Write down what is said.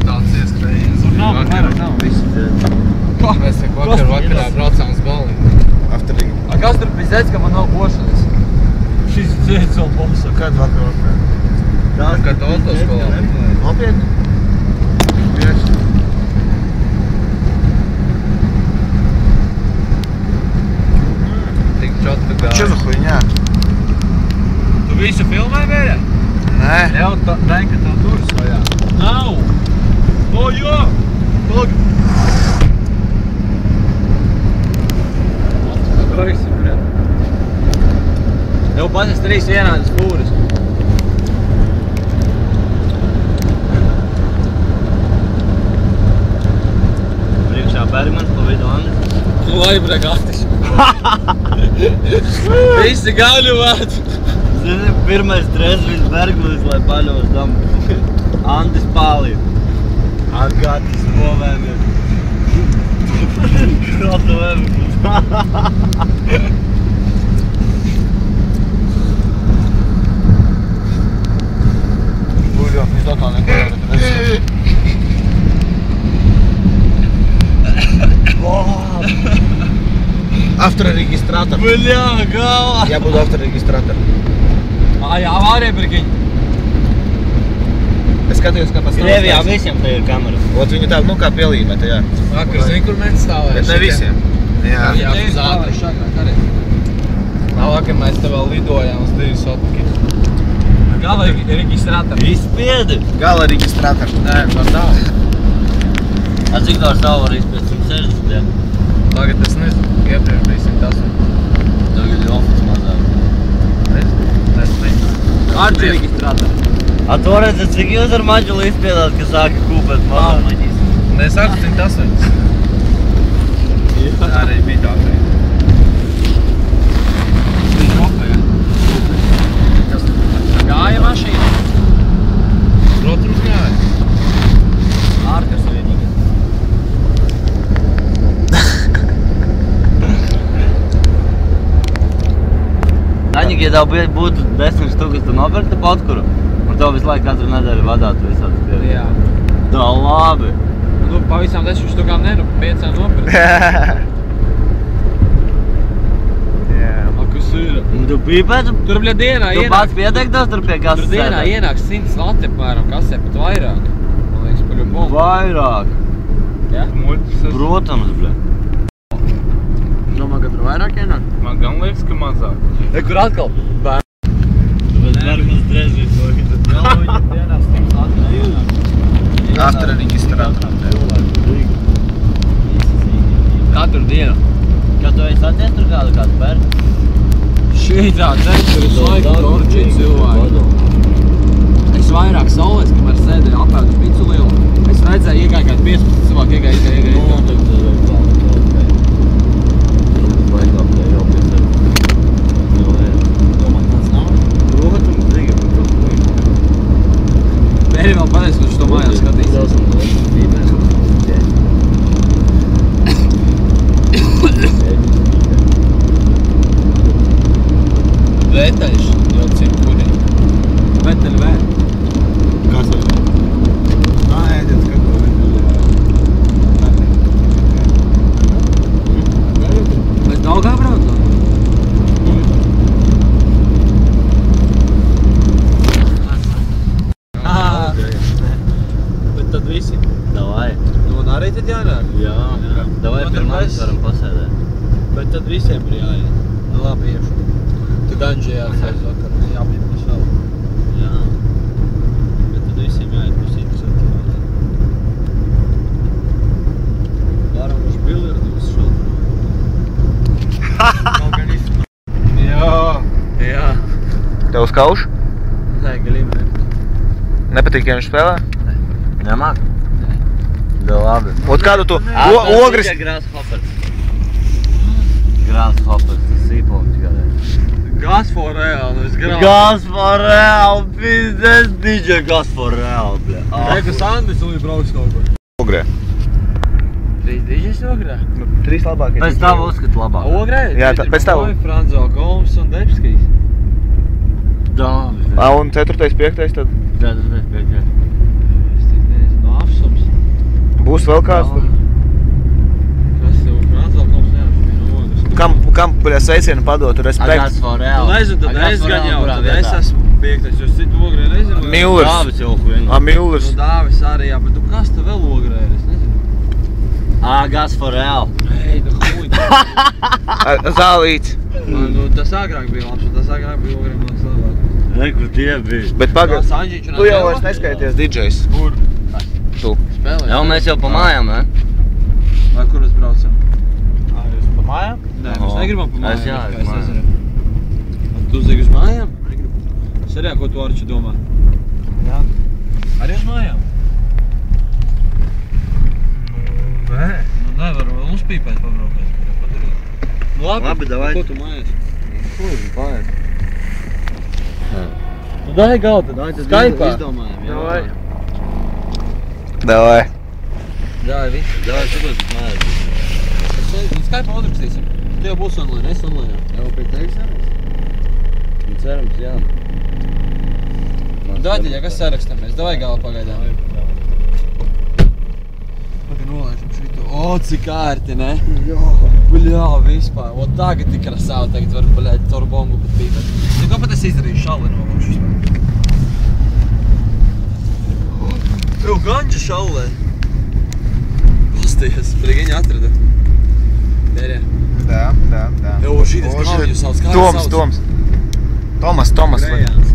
Tāds ieskrējiens. Nav, viss. Mēs te vakarā braucām uz Bali. Afterīgi. Kas tur bija zēc, ka man nav bošanas? Šis dzēdz vēl bomsa. Kad vakarā? Kad autoskolā. Nopietni? Vieši. Tik čotru gāju. Čo za huiņā? Tu visu filmē, Vēļa? Nē. Jau Renka tev turas vajā. Nav! O, jā! Pag! Baigsi, bret. Jau pasis 3 vienādas fūras. Priekšā Bergmans, pa vidu Andris. Laibrek Atis. Visi gaļu vāt. Zini, pirmais trezvis Bergmans, lai paļos tam. Andris Pālīja. Agatis povēmies. Krotovēmies. Buļļo, viņš tā neko neredz. Авторегистратор. Бля, гала. Я буду авторегистратор. Jā, vārēja prikiņ. Es skatījos, kā pats Krievijā visiem te ir kameras. Ot viņu tā, kā pielīmēta, jā. Vakar zini, kur mēs stāvējam? Bet ne visiem. Jā. Jā, uz ātri. Vakar mēs te vēl lidojām uz 2 sotki. Gala reģistrātori. Izspiedi! Gala reģistrātor. Nē, man nav. Ar cik tā savu var izspied? 160, jā? Tagad es nezinu, iepriekš bija 108. Tagad ir ofis mazāk. Es nezinu. Kāds ir reģistrātori? A to redzat, cik jūs ar maģuli izspiedāt, ka sāka kūpēt mazāk maģis? Mēs sāku 108. Arī bija tā reiz. Viņš kopā, jā? Kas tur? Gāja mašīna? Protams, gāja. Ārkas vienīgi. Daņik, ja tev būtu 10 štukas, tu nopirkti potkuru? Un tev visu laiku katru nedēļu vadātu visādas pieredzi. Jā. Tā labi. Nu, pa visām 10 štukām ne, nu, 5 nopirkt. Kas ir? Un tu pīpētu? Tur, bļa, dienā Tu pats pieteiktos tur pie kases Tur dienā sēdēt? ienāks 100 lati, apmēram, kasē pat vairāk. Man liekas, par ļubomu. Vairāk. Jā? Protams, bļa. Domā, ka tur vairāk ienāk? Man gan liekas, ka mazāk. Kur atkal? Bērn. Bet Bergmans drezvis to visu. Jā, viņa dienā 100 lati ienāk. Авторегистратор. Katru dienu. Kad tu esi atcies tur kādu pērku? Šitā ceļ, tur ir laiku torči cilvēki. Es vairāk saulēs, kamēr sēdēju apēdu uz picu lielu. Es redzēju, iegāju kādu 15 cilvēku, iegāju. Mēri vēl pateic, kurš to mājās skatīs. Vēteļš, jau cik kurī. Vēteļi vēr. Kas ir? Nā, ēdiet, kad to vēteļi. Mēs Daugā braucam? Bet tad visi. Davai. Nu, un arī tad jānāk? Jā. Davai pie manis varam pasēdēt. Bet tad visiem ir jāiet. Nu, labi, iešu. Tu ganži jāatsēs vakar, jābūt pašā. Jā. Bet tad visiem jāiet pēc interesanti vajag. Varam uz biljardu visu šādu. Kaut gan izsmu. Jā. Jā. Tev uz kaušu? Nē, galīgi ne. Nepatīk, ja viņš spēlē? Nemāk? Da labi. Ot kādu tu ogris... Grasshoppers. Grasshoppers, tas sīpolņš kādēļ. Gas for real, nu es grāvu. Gas for real, pizdes, DJ gas for real, bļa. Reku Sandis un brauks kaut kur. Ogrē. 3 DJs ogrē? Nu, 3 labākie. Pēc tavu uzskatu labāk. Ogrē? Jā, pēc tavu. Franzo, Golms un Debskijs. Da. Un 4., 5. tad? Jā, tas pēc. vēl kāds tur? Kas tev krānsā kaut neapšķi no Kam, bļa, sveicienu padotu, respekts? Agas for real. Nezinu, tad es gan jau, tad es esmu piektais, jo citu ogrē nezinu. Millers. Dāvis jau huinu. Millers. Nu, Dāvis arī, jā, bet tu kas te vēl ogrē ir, es nezinu. Agas for real. Ei, da huņi. Zālīts. Nu, tas agrāk bija labs, un tas agrāk bija ogrē man labāk. Ne, kur tie bija. Bet pagad, Sanģiņš un tu jau vairs neskaities DJs. Kur? Tu. Spēlē. Jau mēs jau pa mājām, ne? Vai kur mēs braucam? Jūs pa mājām? Nē, mēs negribam pa mājām. Es jā, kā uz mājām. nezinu. Tu uzdeigi uz mājām? Negribu. Es arī, ko tu Arči domā? Jā. Arī uz mājām? Nē. Nu, nevaru vēl uzpīpēt pabraukāt. Padarīt. Nu, Labi, davai. Ko tu mājās? Ko jūs mājās? Nu, dai galdu, dai tas Skype'ā. Izdomājam, jā. Davai. Dai, viss. Davai, šodien uz mājās. Skype'ā uzrakstīsim. Tu jau būs online, es online. Jau pie tevis arī? Nu, cerams, jā. Dādiļa, kas sarakstamies? Davai gala pagaidām. Pagaid nolaižam šito. O, cik ārti, ne? Jā. Bļā, vispār. O, tagad tik krasāvi, tagad var, bļāļ, caur bongu pat pīpēt. Tu ko pat es izdarīju šalli nolaižu vispār? Jau ganča šallē. Pasties, prigiņa atrada. Pērē. Jā. Jau, šitas kā viņu sauc, kā viņu sauc? Tomas. Krājāns.